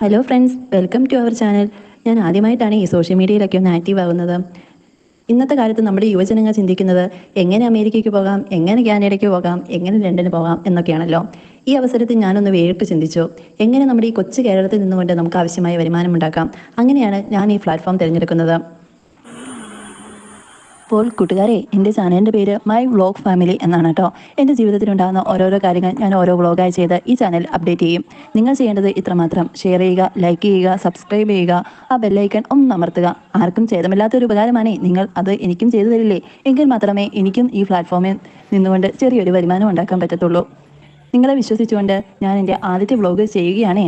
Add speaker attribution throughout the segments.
Speaker 1: Hello friends, welcome to our channel. ഞാൻ ആദ്യമായിട്ടാണ് ഈ സോഷ്യൽ മീഡിയയിലൊക്കെ ഒന്ന് ആക്റ്റീവ് ആകുന്നത്. ഇന്നത്തെ കാലത്ത് നമ്മുടെ യുവജനങ്ങൾ ചിന്തിക്കുന്നത് എങ്ങനെ അമേരിക്കയ്ക്ക് പോകാം, എങ്ങനെ കാനഡയ്ക്ക് പോകാം, എങ്ങനെ ലണ്ടന് പോകാം എന്നൊക്കെയാണല്ലോ. ഈ അവസരത്തിൽ ഞാനൊന്ന് വേറിട്ട് ചിന്തിച്ചു, എങ്ങനെ നമ്മുടെ ഈ കൊച്ചു കേരളത്തിൽ നിന്നുകൊണ്ട് നമുക്ക് ആവശ്യമായ വരുമാനം ഉണ്ടാക്കാം. അങ്ങനെയാണ് ഞാൻ ഈ പ്ലാറ്റ്ഫോം തിരഞ്ഞെടുക്കുന്നത്. അപ്പോൾ കൂട്ടുകാരെ, എൻ്റെ ചാനലിൻ്റെ പേര് മൈ വ്ളോഗ് ഫാമിലി എന്നാണ് കേട്ടോ. എൻ്റെ ജീവിതത്തിലുണ്ടാകുന്ന ഓരോരോ കാര്യങ്ങൾ ഞാൻ ഓരോ വ്ളോഗായി ചെയ്ത് ഈ ചാനൽ അപ്ഡേറ്റ് ചെയ്യും. നിങ്ങൾ ചെയ്യേണ്ടത് ഇത്രമാത്രം: ഷെയർ ചെയ്യുക, ലൈക്ക് ചെയ്യുക, സബ്സ്ക്രൈബ് ചെയ്യുക, ആ ബെല്ലൈക്കൺ ഒന്ന് അമർത്തുക. ആർക്കും ഛേദമില്ലാത്തൊരു ഉപകാരമാണേ, നിങ്ങൾ അത് എനിക്കും ചെയ്തു തരില്ലേ? എങ്കിൽ മാത്രമേ എനിക്കും ഈ പ്ലാറ്റ്ഫോമിൽ നിന്നുകൊണ്ട് ചെറിയൊരു വരുമാനം ഉണ്ടാക്കാൻ പറ്റത്തുള്ളൂ. നിങ്ങളെ വിശ്വസിച്ചുകൊണ്ട് ഞാൻ എൻ്റെ ആദ്യത്തെ വ്ളോഗ് ചെയ്യുകയാണേ.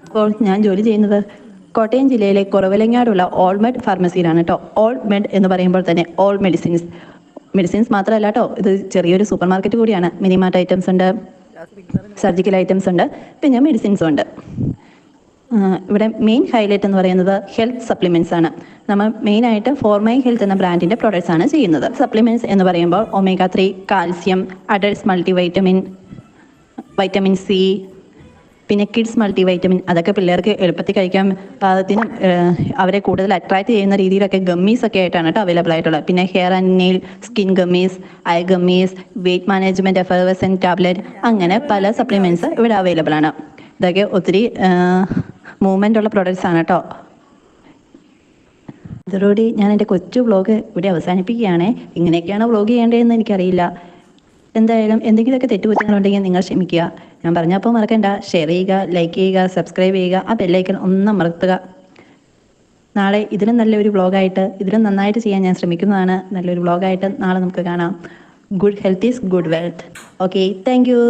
Speaker 1: അപ്പോൾ ഞാൻ ജോലി ചെയ്യുന്നത് കോട്ടയം ജില്ലയിലെ കുറവലങ്ങാടുള്ള ഓൾമെഡ് ഫാർമസിയിലാണ് കേട്ടോ. ഓൾമെഡ് എന്ന് പറയുമ്പോൾ തന്നെ ഓൾ മെഡിസിൻസ് മാത്രമല്ല കേട്ടോ, ഇത് ചെറിയൊരു സൂപ്പർ മാർക്കറ്റ് കൂടിയാണ്. മിനിമാർട്ട് ഐറ്റംസ് ഉണ്ട്, സർജിക്കൽ ഐറ്റംസ് ഉണ്ട്, പിന്നെ മെഡിസിൻസും ഉണ്ട്. ഇവിടെ മെയിൻ ഹൈലൈറ്റ് എന്ന് പറയുന്നത് ഹെൽത്ത് സപ്ലിമെൻറ്റ്സ് ആണ്. നമ്മൾ മെയിനായിട്ട് ഫോർമൈ ഹെൽത്ത് എന്ന ബ്രാൻഡിൻ്റെ പ്രോഡക്റ്റ്സ് ആണ് ചെയ്യുന്നത്. സപ്ലിമെൻറ്റ്സ് എന്ന് പറയുമ്പോൾ omega 3, calcium, adults multivitamin, vitamin C, പിന്നെ കിഡ്സ് മൾട്ടിവൈറ്റമിൻ, അതൊക്കെ പിള്ളേർക്ക് എളുപ്പത്തിൽ കഴിക്കാൻ പാകത്തിനും അവരെ കൂടുതൽ അട്രാക്ട് ചെയ്യുന്ന രീതിയിലൊക്കെ ഗമ്മീസ് ഒക്കെ ആയിട്ടാണ് കേട്ടോ അവൈലബിൾ ആയിട്ടുള്ളത്. പിന്നെ hair and nail, skin gummies, eye gummies, weight management effervescent tablet, അങ്ങനെ പല സപ്ലിമെൻറ്റ്സ് ഇവിടെ അവൈലബിൾ ആണ്. ഇതൊക്കെ ഒത്തിരി മൂവ്മെൻ്റ് ഉള്ള പ്രോഡക്റ്റ്സ് ആണ് കേട്ടോ. ഇതോടുകൂടി ഞാൻ എൻ്റെ കൊച്ചു വ്ളോഗ് ഇവിടെ അവസാനിപ്പിക്കുകയാണ്. ഇങ്ങനെയൊക്കെയാണ് വ്ളോഗ് ചെയ്യേണ്ടതെന്ന് എനിക്കറിയില്ല. എന്തായാലും എന്തെങ്കിലുമൊക്കെ തെറ്റുകുറ്റങ്ങളുണ്ടെങ്കിൽ നിങ്ങൾ ക്ഷമിക്കുക. ഞാൻ പറഞ്ഞപ്പോൾ മറക്കണ്ട, ഷെയർ ചെയ്യുക, ലൈക്ക് ചെയ്യുക, സബ്സ്ക്രൈബ് ചെയ്യുക, ആ ബെല്ലൈക്കൺ ഒന്ന് അമർത്തുക. നാളെ ഇതിലും നല്ലൊരു വ്ളോഗായിട്ട്, ഇതിലും നന്നായിട്ട് ചെയ്യാൻ ഞാൻ ശ്രമിക്കുന്നതാണ്. നല്ലൊരു വ്ളോഗായിട്ട് നാളെ നമുക്ക് കാണാം. Good health is good wealth. Okay, thank you.